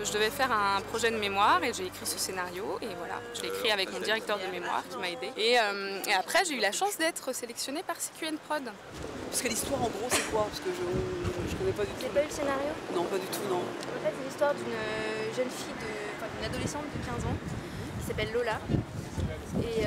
Je devais faire un projet de mémoire et j'ai écrit ce scénario et voilà, je l'ai écrit avec mon directeur de mémoire qui m'a aidé. Et après j'ai eu la chance d'être sélectionnée par CQN Prod. Parce que l'histoire en gros c'est quoi? Parce que je connais pas du tout. J'ai pas eu le scénario? Non, pas du tout, non. En fait c'est l'histoire d'une jeune fille, d'une adolescente de 15 ans qui s'appelle Lola et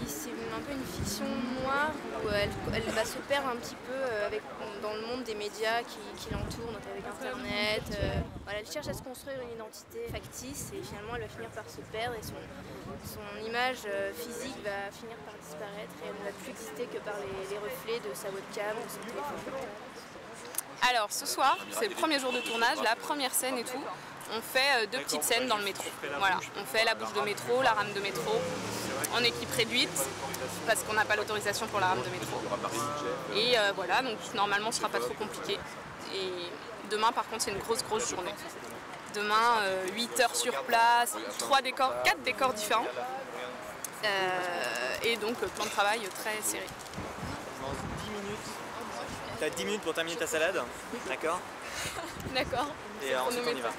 c'est un peu une fiction noire où elle va se perdre un petit peu dans le monde des médias qui l'entourent, donc avec internet. Voilà, elle cherche à se construire une identité factice et finalement elle va finir par se perdre et son image physique va finir par disparaître et elle ne va plus exister que par les reflets de sa webcam ou de son téléphone. Alors ce soir, c'est le premier jour de tournage, la première scène et tout. On fait deux petites scènes dans le métro. Voilà, on fait la bouche de métro, la rame de métro, en équipe réduite, parce qu'on n'a pas l'autorisation pour la rame de métro. Et voilà, donc normalement ce sera pas trop compliqué. Et demain par contre c'est une grosse journée. Demain 8 heures sur place, 4 décors différents. Et donc plan de travail très serré. 10 minutes. T'as 10 minutes pour terminer ta salade, d'accord? D'accord. Et ensuite on y va.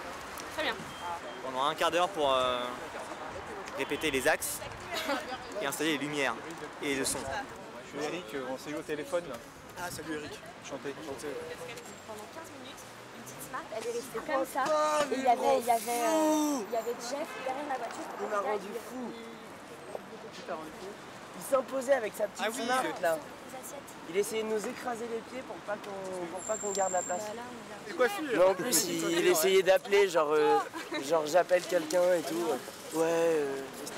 Très bien. On aura un quart d'heure pour répéter les axes et installer les lumières et le son. Je suis Eric, on s'est eu au téléphone. Ah, salut Eric. Chanté. Pendant 15 minutes, une petite Smart, elle est restée comme ça. Et il y avait Jeff derrière la voiture. Il m'a rendu fou. Il s'imposait avec sa petite Smart là. Il essayait de nous écraser les pieds pour pas qu'on garde la place. C'est quoi fille? Mais en plus, il essayait d'appeler, genre j'appelle quelqu'un et tout. Ouais,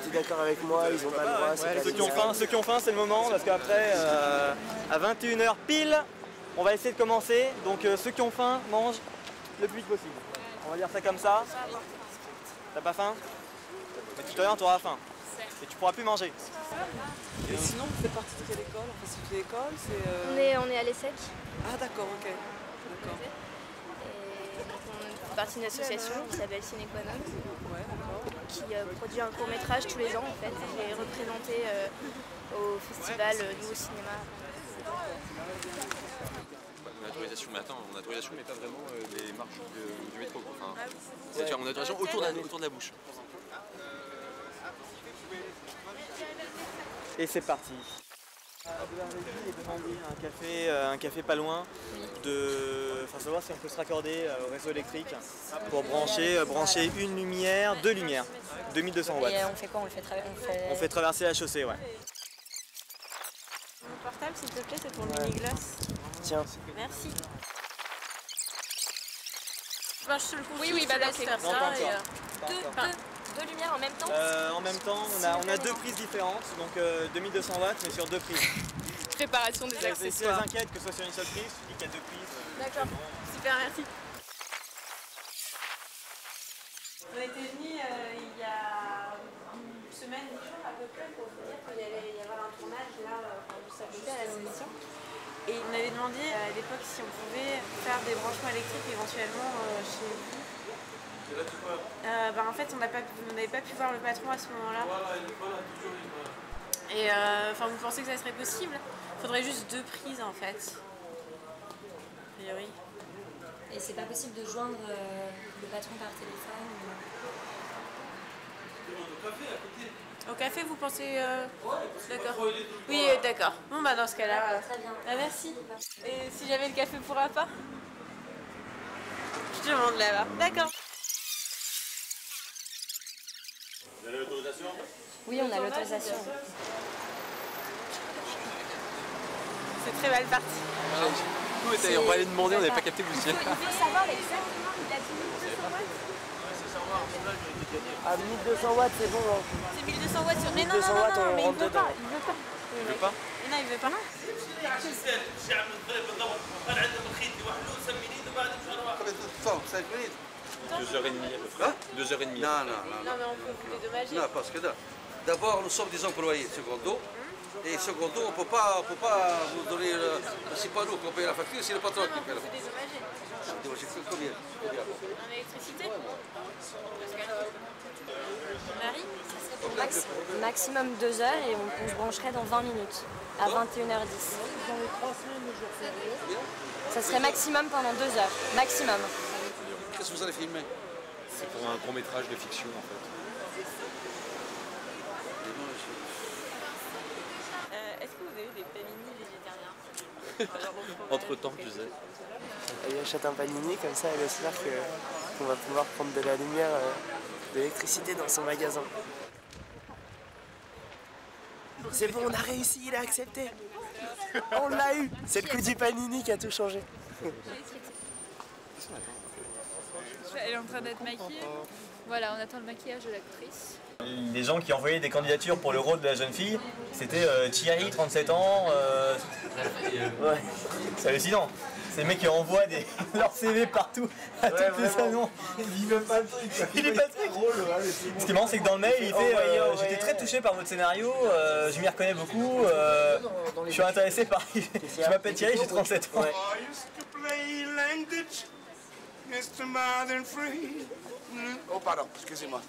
t'es d'accord avec moi, ils ont pas le droit. Ouais, ceux qui ont faim, c'est le moment parce qu'après, à 21 h pile, on va essayer de commencer. Donc ceux qui ont faim mangent le plus vite possible. On va dire ça comme ça. T'as pas faim? Mais tout à l'heure, tu auras faim. Et tu pourras plus manger. Et sinon, vous faites partie de quelle école? Enfin, c'est une école, On est à l'ESSEC. Ah d'accord, ok. D'accord. Et donc on fait partie d'une association qui s'appelle Cinéquanon, Ouais, d'accord. qui produit un court-métrage tous les ans en fait, qui est représenté au festival Nouveau Cinéma. On a autorisation, mais attends, on a autorisation, mais pas vraiment les marches du métro. Enfin, c'est-à-dire on a autorisation autour de la bouche. Et c'est parti. Un café pas loin, savoir si on peut se raccorder au réseau électrique pour brancher une lumière, deux lumières, 2200 watts. Et on fait quoi? On fait traverser la chaussée, ouais. Mon portable, s'il te plaît, c'est pour le mini-gloss. Tiens. Merci. Bah, je te le confie, Oui, bah d'accord. Non, pas encore. Deux lumières en même temps? En même temps, on a deux prises différentes, donc 2200 watts, mais sur deux prises. Préparation des Si elles accessoires. inquiètent que ce soit sur une seule prise, tu dis qu'il y a deux prises. D'accord, super, merci. On était venus il y a une semaine, 10 jours à peu près, pour vous dire qu'il allait y avoir un tournage là, juste à côté à la session. Et on avait demandé à l'époque si on pouvait faire des branchements électriques éventuellement chez vous. En fait, on n'avait pas pu voir le patron à ce moment-là. Et vous pensez que ça serait possible? Il faudrait juste deux prises en fait. A priori. Et c'est pas possible de joindre le patron par téléphone Au café, vous pensez d'accord. Oui, d'accord. Bon, bah dans ce cas-là. Très bien. Ah, merci. Et si j'avais le café pour appât? Je demande là-bas. D'accord. Vous avez l'autorisation? Oui, on a l'autorisation. C'est très mal parti. On va aller demander, on n'avait pas capté que vous étiez là. Il veut savoir exactement, il a dit 1200 watts. À 1200 watts, c'est bon. Hein. C'est 1200 watts sur... Mais non, 1200 watts, on mais il rentre veut dedans. pas, il veut pas. Il veut pas? Non, il veut pas. Combien de temps? 5 minutes? 2h30 à peu près. 2h30. Non, Non, mais on peut vous dédommager. non, parce que d'abord, nous sommes des employés, secondo. Et secondo, on ne peut pas vous donner. C'est pas nous qui paye la facture, c'est le patron qui paye la facture. Dédommager. Combien? En électricité? Marie? Maximum 2 heures et on se brancherait dans 20 minutes, à 21h10. Ça serait maximum pendant 2 heures, maximum. Qu'est-ce que vous allez filmer? C'est pour un court métrage de fiction en fait. Est-ce que vous avez des panini végétariens? Entre temps, je sais. Elle achète un panini, comme ça elle espère qu'on va pouvoir prendre de la lumière, de l'électricité dans son magasin. C'est bon, on a réussi, il a accepté. On l'a eu. C'est le coup du panini qui a tout changé. Elle est en train d'être maquillée. Voilà, on attend le maquillage de l'actrice. Les gens qui envoyaient des candidatures pour le rôle de la jeune fille, c'était Thierry, 37 ans. Ouais. C'est hallucinant. C'est les mecs qui envoient leur CV partout à toutes les annonces. Il dit même pas le truc. Il est pas le truc. Ce qui est marrant, c'est que dans le mail, il fait j'étais très touché par votre scénario, je m'y reconnais beaucoup, je suis intéressé par. Je m'appelle Thierry, j'ai 37 ans. Oh pardon, excusez-moi.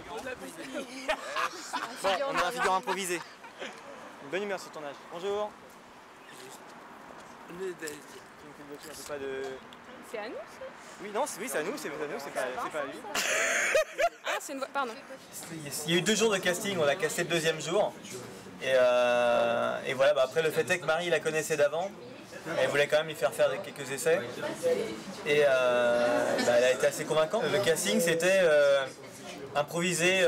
Bon, on a un figure improvisé. Une bonne humeur sur ton âge. Bonjour. C'est à nous ça? Oui, non, oui, c'est à nous, c'est pas à lui. Ah, c'est une voix. Pardon. Il y a eu 2 jours de casting, on a cassé le 2e jour. Et voilà, bah après le fait est que Marie la connaissait d'avant. Elle voulait quand même lui faire quelques essais. Et elle a été assez convaincante. Le casting c'était improviser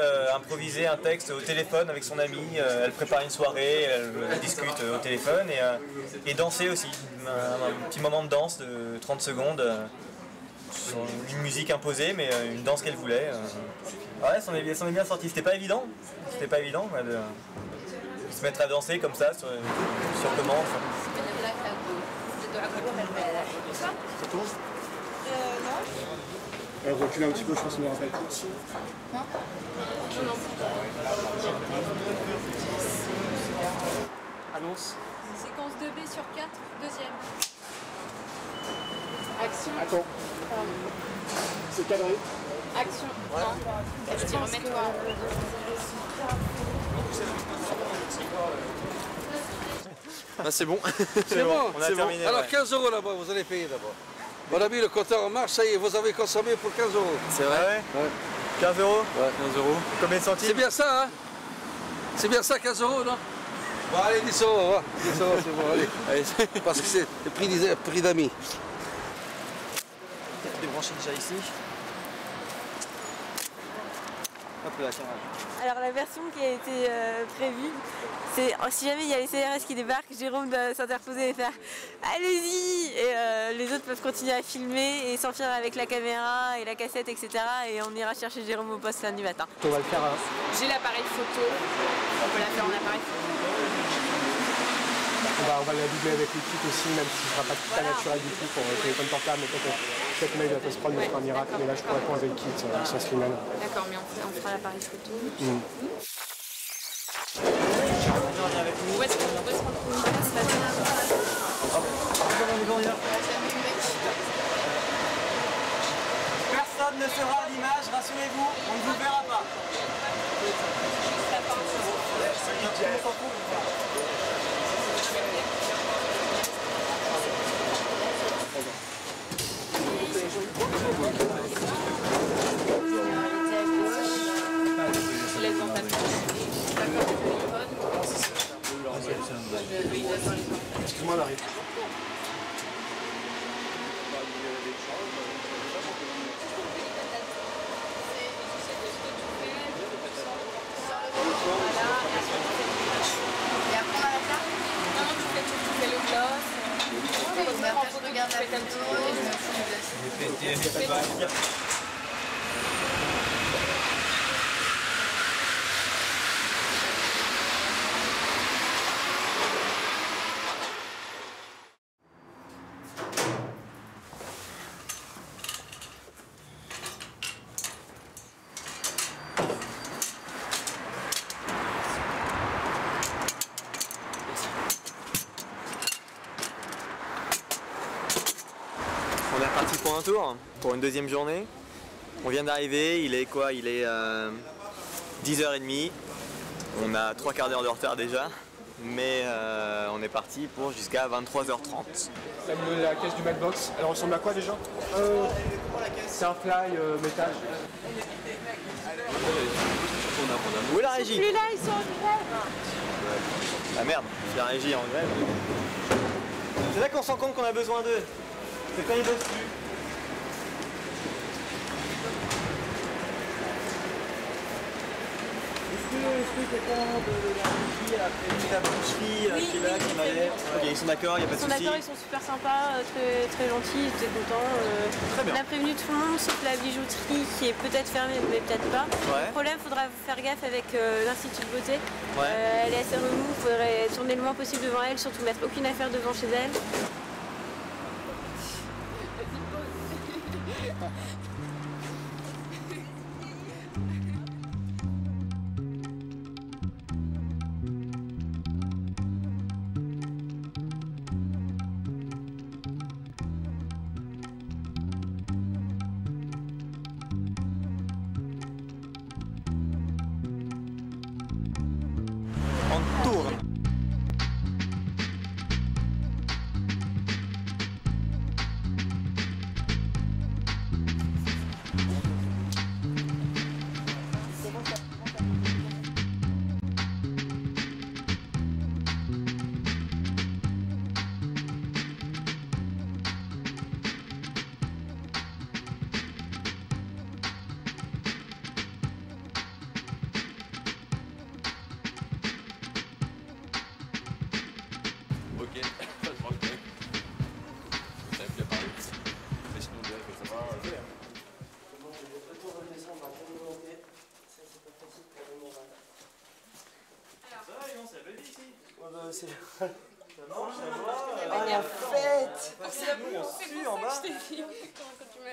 un texte au téléphone avec son ami. Elle prépare une soirée, elle discute au téléphone et danser aussi. Un petit moment de danse de 30 secondes. Une musique imposée mais une danse qu'elle voulait. Ouais, s'en est bien sorti. C'était pas évident. Ouais, de se mettre à danser comme ça sur commande. C'est tout? Non. Recule un petit peu, je pense qu'on me rappelle. Non. Annonce. Séquence 2B sur 4, deuxième. Action. Attends. C'est cadré. Action. Non. Je dis remets-toi. Ah, c'est bon. C'est bon, on a terminé. Alors Ouais. 15 € là-bas, vous allez payer d'abord. Mon ami, le compteur en marche, ça y est, vous avez consommé pour 15 €. C'est vrai? Ouais. 15 €? Ouais. 15 €. Combien de centimes? C'est bien ça, hein? C'est bien ça, 15 €, non? Bon, allez, 10 €, va. 10 €, c'est bon, allez. Parce que c'est le prix d'amis. Débrancher déjà ici. Hop là, ça va. Alors la version qui a été prévue, c'est si jamais il y a les CRS qui débarquent, Jérôme doit s'interposer et faire allez-y et les autres peuvent continuer à filmer et s'enfuir avec la caméra et la cassette, etc. Et on ira chercher Jérôme au poste lundi matin. On va le faire. J'ai l'appareil photo. On peut la faire en appareil photo. On va la doubler avec le kit aussi, même si ce ne sera pas tout à naturel du tout pour le téléphone portable, mais peut-être mail va se prendre, mais ce sera un miracle. Mais là, je pourrais prendre avec le kit sans Slimane. D'accord, mais on fera l'appareil photo. Où est-ce qu'on passe là? Personne ne sera à l'image, rassurez-vous, on ne vous verra pas. Je laisse dans ta poche. Excuse-moi, Marie. Je regarde la photo et je me fous dessus. On est reparti pour un tour, pour une deuxième journée. On vient d'arriver, il est quoi? Il est 10h30. On a 3 quarts d'heure de retard déjà. mais on est parti pour jusqu'à 23h30. La caisse du Madbox, elle ressemble à quoi déjà? C'est un fly métal. Où est la régie? Plus là, ils sont en grève. Ah merde, c'est la régie en grève. C'est là qu'on se rend compte qu'on a besoin d'eux. C'est quand ils bossent plus. Est-ce que quelqu'un de la régie a fait la boucherie qui est là, qui m'allait? Ok, ils sont d'accord, il n'y a pas de souci. Ils sont d'accord, ils sont super sympas, très gentils, ils étaient contents. Très bien. On a prévenu tout le monde, sauf la bijouterie qui est peut-être fermée, mais peut-être pas. Ouais. Le problème, il faudra faire gaffe avec l'Institut de beauté. Ouais. Elle est assez relou, il faudrait tourner le moins possible devant elle, surtout mettre aucune affaire devant chez elle. On tourne. Ok, pas de problème. Ça me fait parler. Mais sinon, on dirait que ça va. Oh la fête! En bas.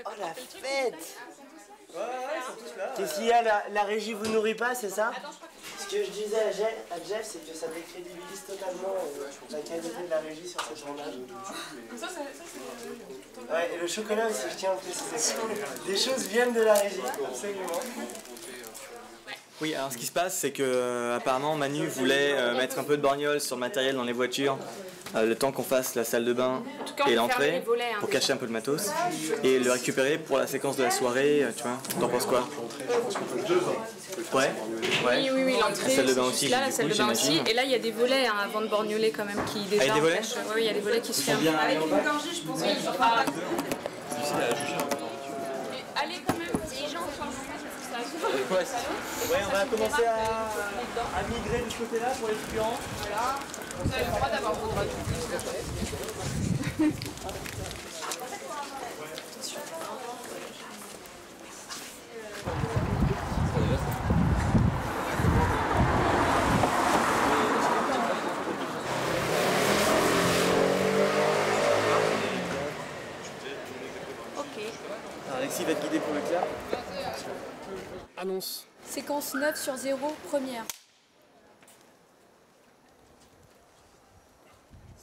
Oh la fête! Ils sont tous là. Qu'est-ce qu'il y a, la régie vous nourrit pas, c'est ça? Ce que je disais à Jeff, c'est que ça décrédibilise totalement la qualité de la régie sur ce tournage. Ouais, et le chocolat aussi, je tiens à préciser. Des choses viennent de la régie, absolument. Oui, alors ce qui se passe, c'est que apparemment Manu voulait mettre un peu de borgnole sur le matériel dans les voitures, le temps qu'on fasse la salle de bain et l'entrée, pour cacher un peu le matos, et le récupérer pour la séquence de la soirée, tu vois. T'en penses quoi? Ouais. Oui, l'entrée, La salle de bain aussi, là, la salle de bain aussi. j'imagine. Et là, il y a des volets avant de borgnoler quand même qui déjà. Ah, il y a des volets? Oui, il y a des volets qui se ferment. Avec une gorgée, je pense. Allez quand même, les gens Ouais, on va commencer à migrer du côté là pour les figurants. Voilà. Vous avez le droit d'avoir vos droits. Alexis va te guider pour le clair. Annonce. Séquence 9/0, première.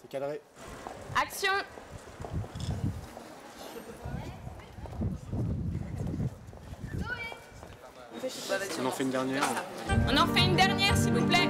C'est cadré. Action! On en fait une dernière. On en fait une dernière, s'il vous plaît.